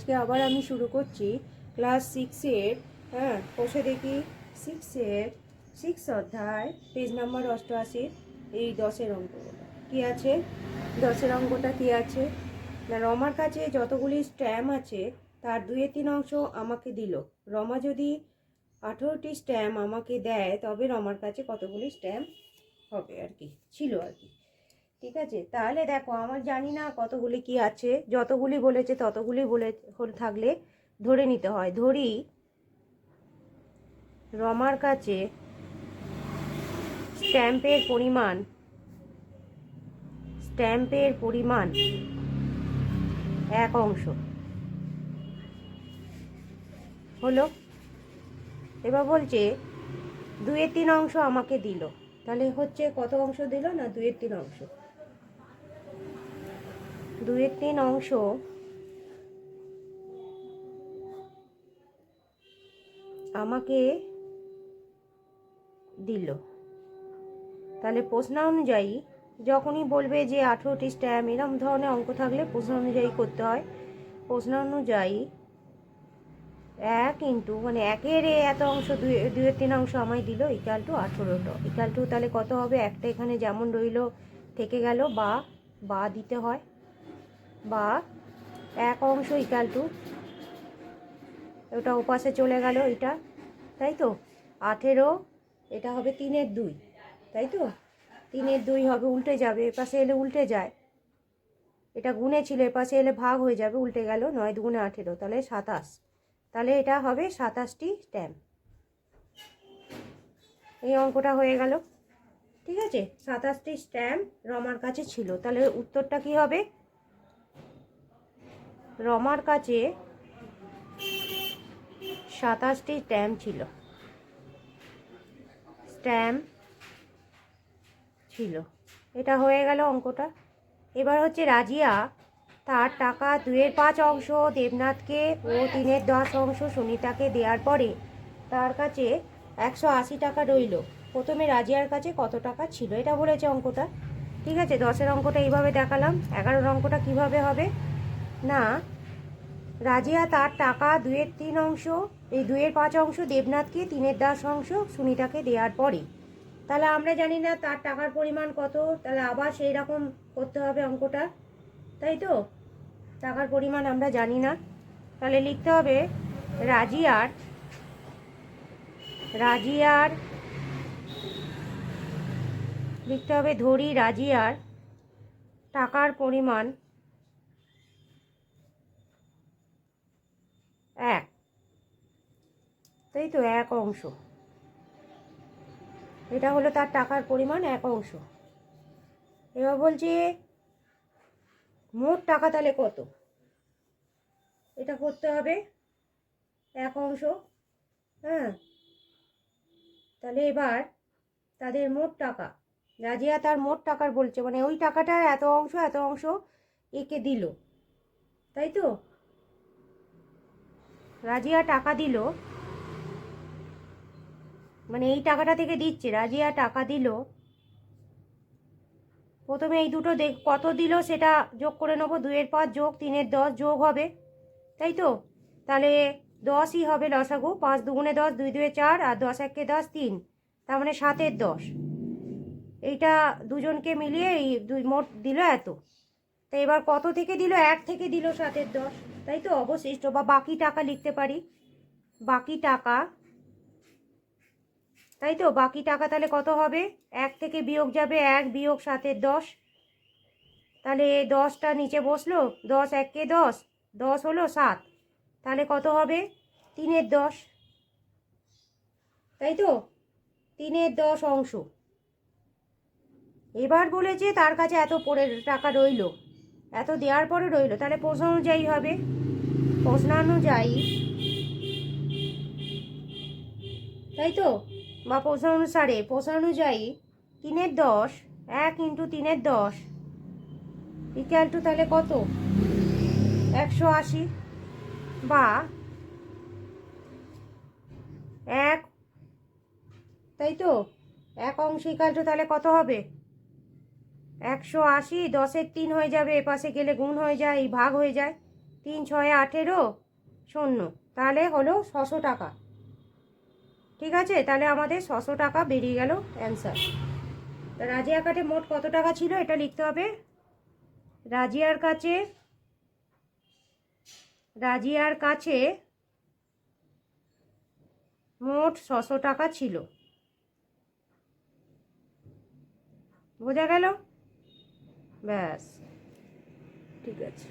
আজকে আবার আমি শুরু করছি ক্লাস 6-এর, বসে দেখি 6-এর 6 অধ্যায় পেজ নাম্বার 88 এই 10-এর অঙ্কটা কী আছে। 10-এর অঙ্কটা কী আছে না, রমার কাছে যতগুলি স্ট্যাম্প আছে তার 2/3 অংশ আমাকে দিল। রমা যদি 18টি স্ট্যাম্প আমাকে দেয় তবে রমার কাছে কতগুলি স্ট্যাম্প হবে আর কি, ছিল আর কি। ঠিক আছে, তাহলে দেখো আমার জানি না কতগুলি কি আছে, যতগুলি বলেছে ততগুলি বলে থাকলে ধরে নিতে হয়। ধরি রমার কাছে স্ট্যাম্পের পরিমাণ 1 অংশ হলো। এবার বলছে 2/3 অংশ আমাকে দিল, তাহলে হচ্ছে কত অংশ দিল না 2/3 অংশ। 2/3 অংশ আমাকে দিল। তাহলে প্রশ্ন অনুযায়ী যখনই বলবে যে 18টি স্ট্যাম্প, এরকম ধরনের অঙ্ক থাকলে প্রশ্ন অনুযায়ী করতে হয়। প্রশ্ন অনুযায়ী 1 ইন্টু মানে 1-এর এত অংশ 2/3 অংশ আমায় দিল ইকাল টু 18টা ইকাল টু, তাহলে কত হবে, একটা এখানে যেমন রইল থেকে গেল বা দিতে হয়, বা 1 অংশ ইকাল টু ওটা ওপাশে চলে গেল এটা, তাই তো 18, এটা হবে 3/2, তাই তো 3/2 হবে, উল্টে যাবে, এপাশে এলে উল্টে যায়, এটা গুণে ছিল এপাশে এলে ভাগ হয়ে যাবে, উল্টে গেল, 9 দুগুণে 18, তাহলে 27, তাহলে এটা হবে 27টি স্ট্যাম্প। এই অঙ্কটা হয়ে গেল। ঠিক আছে, 27টি স্ট্যাম্প রমার কাছে ছিল, তাহলে উত্তরটা কি হবে, রমার কাছে 27টি স্ট্যাম্প ছিল। এটা হয়ে গেল অঙ্কটা। এবার হচ্ছে রাজিয়া তার টাকা 2/5 অংশ দেবনাথকে ও 3/10 অংশ সুনিতাকে দেওয়ার পরে তার কাছে 180 টাকা রইল। প্রথমে রাজিয়ার কাছে কত টাকা ছিল, এটা বলেছে অঙ্কটা। ঠিক আছে, 10-এর অঙ্কটা এইভাবে দেখালাম। 11-এর অঙ্কটা কিভাবে হবে না, রাজিয়া তার টাকা 2/3 অংশ, এই 2/5 অংশ দেবনাথকে, 3/10 অংশ সুনিতাকে দেওয়ার পরে, তাহলে আমরা জানি না তার টাকার পরিমাণ কত, তাহলে আবার সেই রকম করতে হবে অঙ্কটা, তাই তো টাকার পরিমাণ আমরা জানি না, তাহলে লিখতে হবে রাজিয়ার লিখতে হবে, ধরি রাজিয়ার টাকার পরিমাণ 1, তাই তো 1 অংশ, এটা হলো তার টাকার পরিমাণ 1 অংশ। এবার বলছে মোট টাকা তাহলে কত, এটা করতে হবে 1 অংশ, তাহলে এবার তাদের মোট টাকা, রাজিয়া তার মোট টাকার বলছে, মানে ওই টাকাটার এত অংশ একে দিল, তাই তো রাজিয়া টাকা দিল, মানে এই টাকাটা থেকে দিচ্ছে, রাজিয়া টাকা দিল, প্রথমে এই দুটো কত দিল সেটা যোগ করে নেবো, 2/5 যোগ 3/10 যোগ হবে, তাই তো তাহলে 10ই হবে লসাগু, 5 দুগুণে 10, 2 2 4, আর 10 1 10 3, তার মানে 7/10, এইটা দুজনকে মিলিয়ে এই মোট দিল এত। তো এবার কত থেকে দিল, 1 থেকে দিল 7/10, তাই তো অবশিষ্ট বা বাকি টাকা লিখতে পারি, বাকি টাকা, তাই তো বাকি টাকা তাহলে কত হবে, 1 থেকে বিয়োগ যাবে 1 বিয়োগ 7/10, তাহলে 10টা নিচে বসলো, 10 1 10, 10 হলো 7, তাহলে কত হবে 3/10, তাই তো 3/10 অংশ। এবার বলেছে তার কাছে এত পরে টাকা রইল, এত দেওয়ার পরে রইল, তাহলে প্রশ্ন অনুযায়ী হবে, তাই তো বা প্রশ্ন অনুসারে, প্রশ্ন অনুযায়ী 3/10, 1 ইন্টু 3/10 ইকুয়াল টু তাহলে কত 180, বা 1, তাই তো 1 অংশ ইকুয়াল টু তাহলে কত হবে 180, 10-এর 3 হয়ে যাবে, এপাশে গেলে গুণ হয়ে যায়, এই ভাগ হয়ে যায়, তিন ছয় 18, শূন্য, তাহলে হলো 600 টাকা। ঠিক আছে, তাহলে আমাদের 600 টাকা বেরিয়ে গেল অ্যান্সার। তা রাজিয়ার কাছে মোট কত টাকা ছিল এটা লিখতে হবে। রাজিয়ার কাছে মোট 600 টাকা ছিল। বোঝা গেল? ব্যাস, ঠিক আছে।